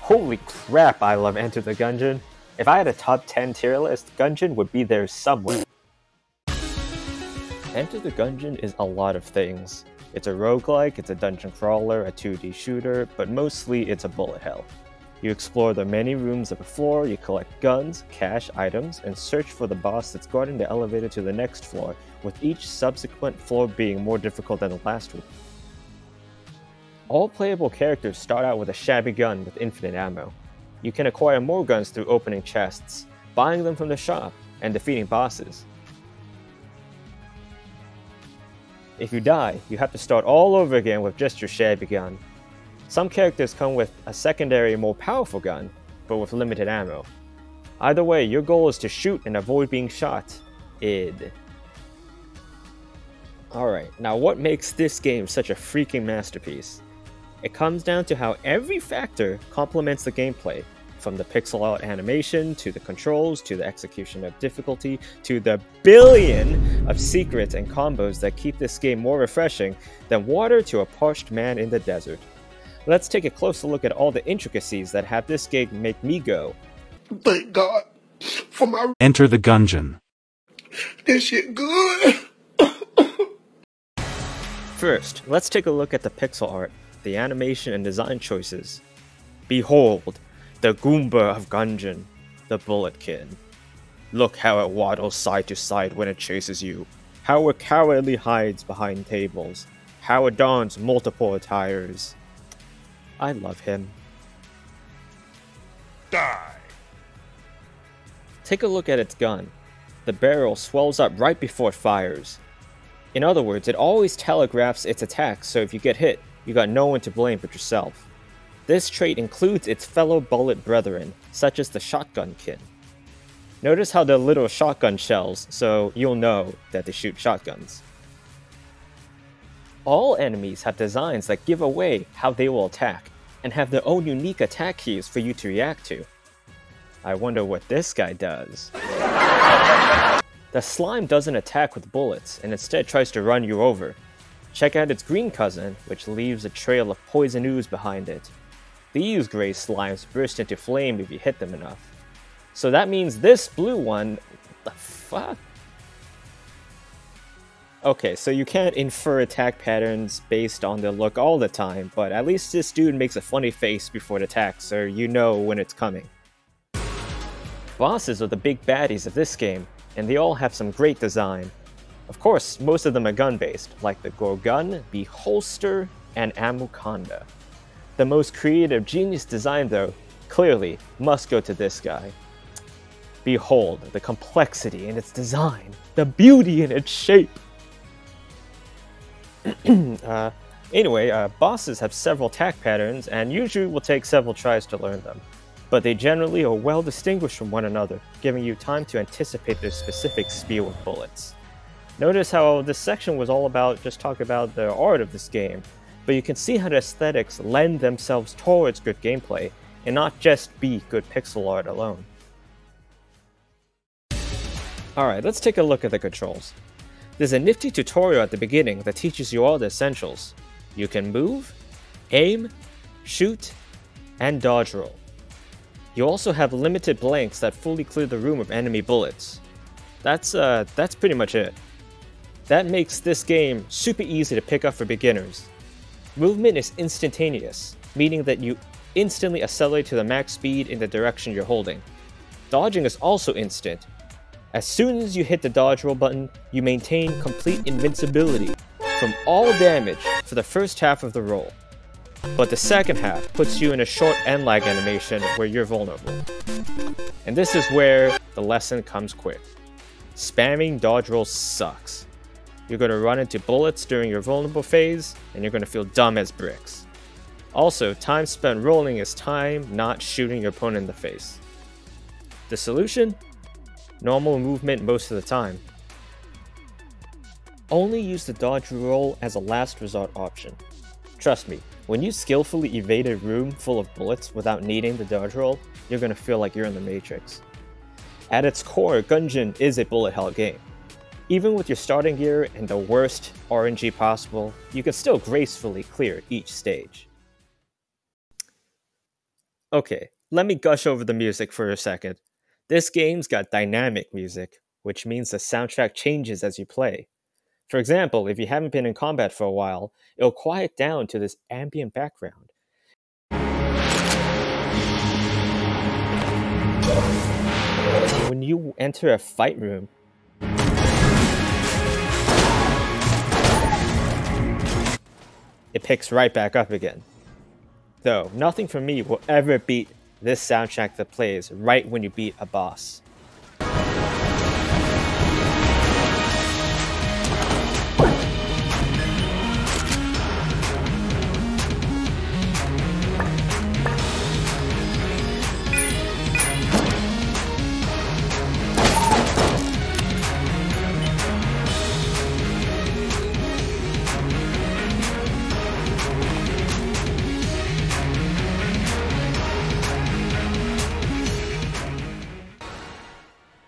Holy crap, I love Enter the Gungeon. If I had a top 10 tier list, Gungeon would be there somewhere. Enter the Gungeon is a lot of things. It's a roguelike, it's a dungeon crawler, a 2D shooter, but mostly it's a bullet hell. You explore the many rooms of the floor, you collect guns, cash items, and search for the boss that's guarding the elevator to the next floor, with each subsequent floor being more difficult than the last one. All playable characters start out with a shabby gun with infinite ammo. You can acquire more guns through opening chests, buying them from the shop, and defeating bosses. If you die, you have to start all over again with just your shabby gun. Some characters come with a secondary, more powerful gun, but with limited ammo. Either way, your goal is to shoot and avoid being shot. Alright, now what makes this game such a freaking masterpiece? It comes down to how every factor complements the gameplay, from the pixel art animation, to the controls, to the execution of difficulty, to the billion of secrets and combos that keep this game more refreshing than water to a parched man in the desert. Let's take a closer look at all the intricacies that have this game make me go, thank God for my Enter the Gungeon. This shit good. First, let's take a look at the pixel art, the animation and design choices. Behold, the Goomba of Gungeon, the Bullet Kid. Look how it waddles side to side when it chases you, how it cowardly hides behind tables, how it dons multiple attires. I love him. Die. Take a look at its gun. The barrel swells up right before it fires. In other words, it always telegraphs its attacks, so if you get hit, you got no one to blame but yourself. This trait includes its fellow bullet brethren, such as the shotgun kin. Notice how they're little shotgun shells, so you'll know that they shoot shotguns. All enemies have designs that give away how they will attack, and have their own unique attack keys for you to react to. I wonder what this guy does. The slime doesn't attack with bullets, and instead tries to run you over. Check out its green cousin, which leaves a trail of poison ooze behind it. These gray slimes burst into flame if you hit them enough. So that means this blue one... What the fuck? Okay, so you can't infer attack patterns based on their look all the time, but at least this dude makes a funny face before it attacks, so you know when it's coming. Bosses are the big baddies of this game, and they all have some great design. Of course, most of them are gun-based, like the Gorgun, Beholster, and Amukonda. The most creative, genius design, though, clearly must go to this guy. Behold the complexity in its design, the beauty in its shape. Anyway, bosses have several attack patterns, and usually will take several tries to learn them. But they generally are well distinguished from one another, giving you time to anticipate their specific spew of bullets. Notice how this section was all about just talking about the art of this game, but you can see how the aesthetics lend themselves towards good gameplay, and not just be good pixel art alone. Alright, let's take a look at the controls. There's a nifty tutorial at the beginning that teaches you all the essentials. You can move, aim, shoot, and dodge roll. You also have limited blanks that fully clear the room of enemy bullets. That's pretty much it. That makes this game super easy to pick up for beginners. Movement is instantaneous, meaning that you instantly accelerate to the max speed in the direction you're holding. Dodging is also instant. As soon as you hit the dodge roll button, you maintain complete invincibility from all damage for the first half of the roll. But the second half puts you in a short end lag animation where you're vulnerable. And this is where the lesson comes quick. Spamming dodge rolls sucks. You're going to run into bullets during your vulnerable phase, and you're going to feel dumb as bricks. Also, time spent rolling is time not shooting your opponent in the face. The solution? Normal movement most of the time. Only use the dodge roll as a last resort option. Trust me, when you skillfully evade a room full of bullets without needing the dodge roll, you're going to feel like you're in the Matrix. At its core, Gungeon is a bullet hell game. Even with your starting gear and the worst RNG possible, you can still gracefully clear each stage. Okay, let me gush over the music for a second. This game's got dynamic music, which means the soundtrack changes as you play. For example, if you haven't been in combat for a while, it'll quiet down to this ambient background. When you enter a fight room, it picks right back up again. Though, nothing for me will ever beat this soundtrack that plays right when you beat a boss.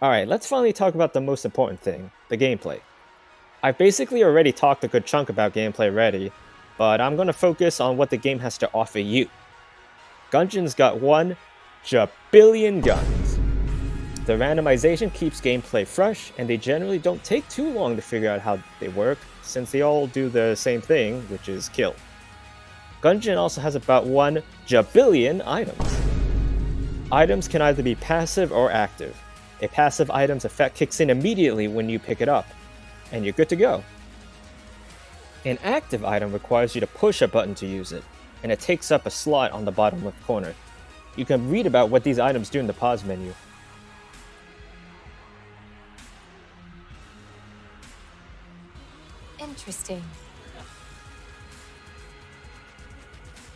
Alright, let's finally talk about the most important thing, the gameplay. I've basically already talked a good chunk about gameplay already, but I'm gonna focus on what the game has to offer you. Gungeon's got 1 jabillion guns. The randomization keeps gameplay fresh, and they generally don't take too long to figure out how they work, since they all do the same thing, which is kill. Gungeon also has about 1 jabillion items. Items can either be passive or active. A passive item's effect kicks in immediately when you pick it up, and you're good to go. An active item requires you to push a button to use it, and it takes up a slot on the bottom left corner. You can read about what these items do in the pause menu. Interesting.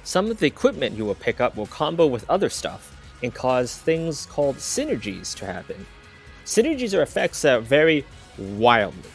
Some of the equipment you will pick up will combo with other stuff, and cause things called synergies to happen. Synergies are effects that vary wildly.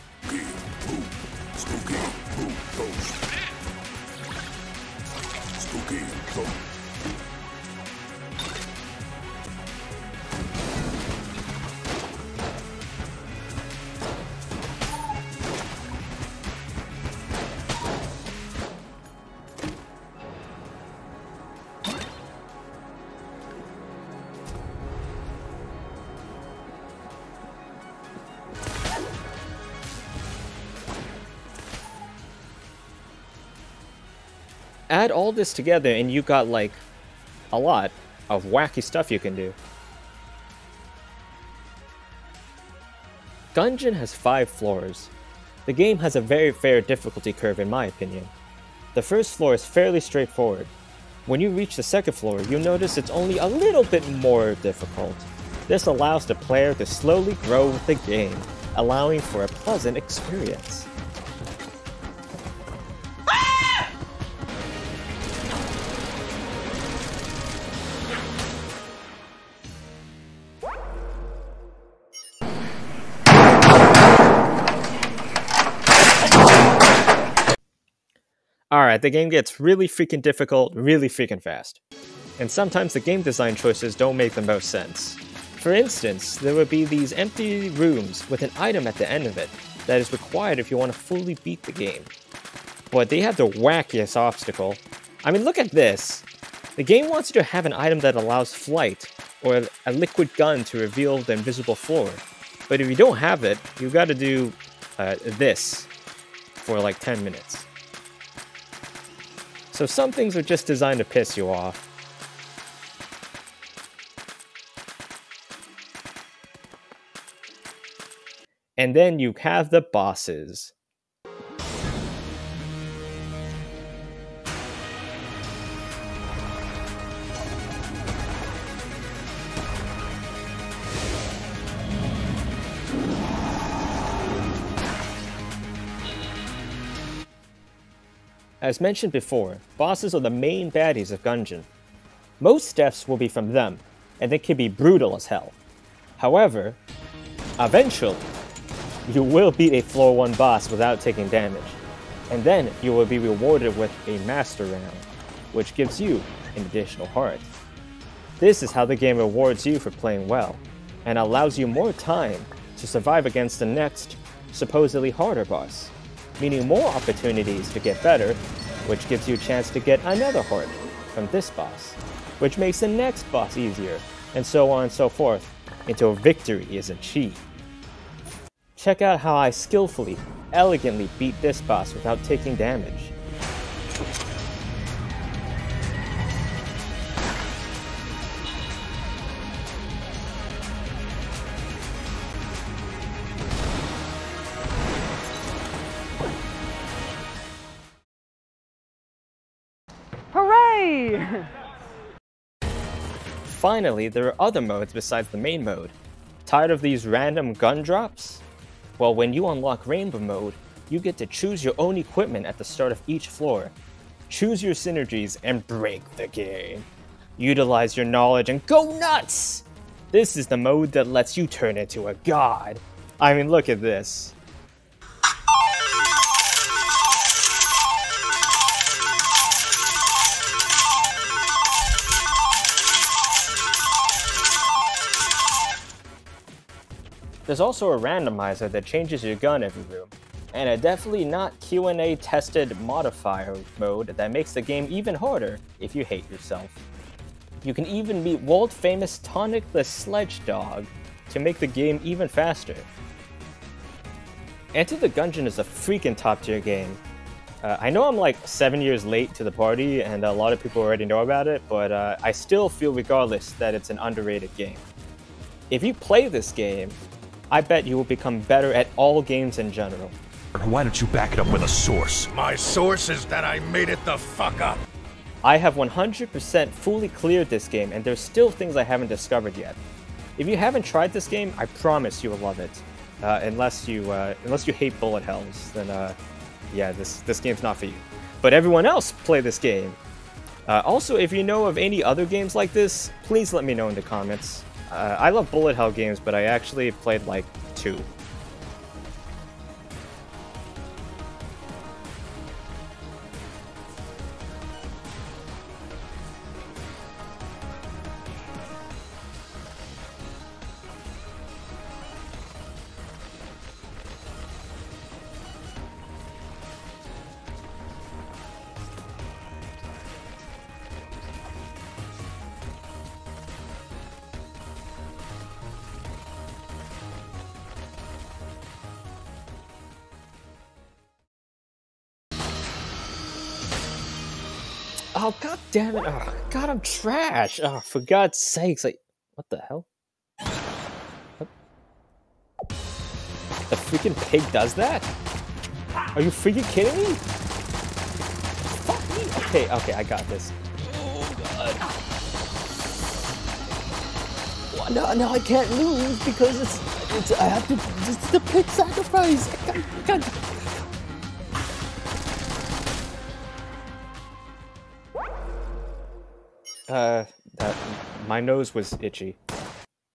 Add all this together and you got like a lot of wacky stuff you can do. Gungeon has 5 floors. The game has a very fair difficulty curve in my opinion. The first floor is fairly straightforward. When you reach the second floor, you'll notice it's only a little bit more difficult. This allows the player to slowly grow with the game, allowing for a pleasant experience. Alright, the game gets really freaking difficult, really freaking fast. And sometimes the game design choices don't make the most sense. For instance, there would be these empty rooms with an item at the end of it that is required if you want to fully beat the game. But they have the wackiest obstacle. I mean, look at this. The game wants you to have an item that allows flight, or a liquid gun to reveal the invisible floor. But if you don't have it, you gotta do this for like 10 minutes. So some things are just designed to piss you off. And then you have the bosses. As mentioned before, bosses are the main baddies of Gungeon. Most deaths will be from them, and they can be brutal as hell. However, eventually, you will beat a floor 1 boss without taking damage, and then you will be rewarded with a master round, which gives you an additional heart. This is how the game rewards you for playing well, and allows you more time to survive against the next, supposedly harder boss, meaning more opportunities to get better, which gives you a chance to get another heart from this boss. which makes the next boss easier, and so on and so forth, until victory is achieved. Check out how I skillfully, elegantly beat this boss without taking damage. Hooray! Finally, there are other modes besides the main mode. Tired of these random gun drops? Well, when you unlock Rainbow Mode, you get to choose your own equipment at the start of each floor. Choose your synergies and break the game. Utilize your knowledge and go nuts! This is the mode that lets you turn into a god. I mean, look at this. There's also a randomizer that changes your gun every room, and a definitely not Q&A tested modifier mode that makes the game even harder if you hate yourself. You can even meet world famous Tonic the Sledge Dog to make the game even faster. Enter the Gungeon is a freaking top tier game. I know I'm like 7 years late to the party and a lot of people already know about it, but I still feel regardless that it's an underrated game. If you play this game, I bet you will become better at all games in general. Why don't you back it up with a source? My source is that I made it the fuck up. I have 100% fully cleared this game, and there's still things I haven't discovered yet. If you haven't tried this game, I promise you will love it. Unless you hate bullet hells, then yeah, this game's not for you. But everyone else play this game. Also, if you know of any other games like this, please let me know in the comments. I love bullet hell games, but I actually played like 2. Oh, god damn it. Oh, god, I'm trash. Oh, for God's sakes. Like, what the hell? What? The freaking pig does that? Are you freaking kidding me? Fuck me. Okay, I got this. Oh, God. No, I can't lose because I have to, it's the pig sacrifice. God. My nose was itchy.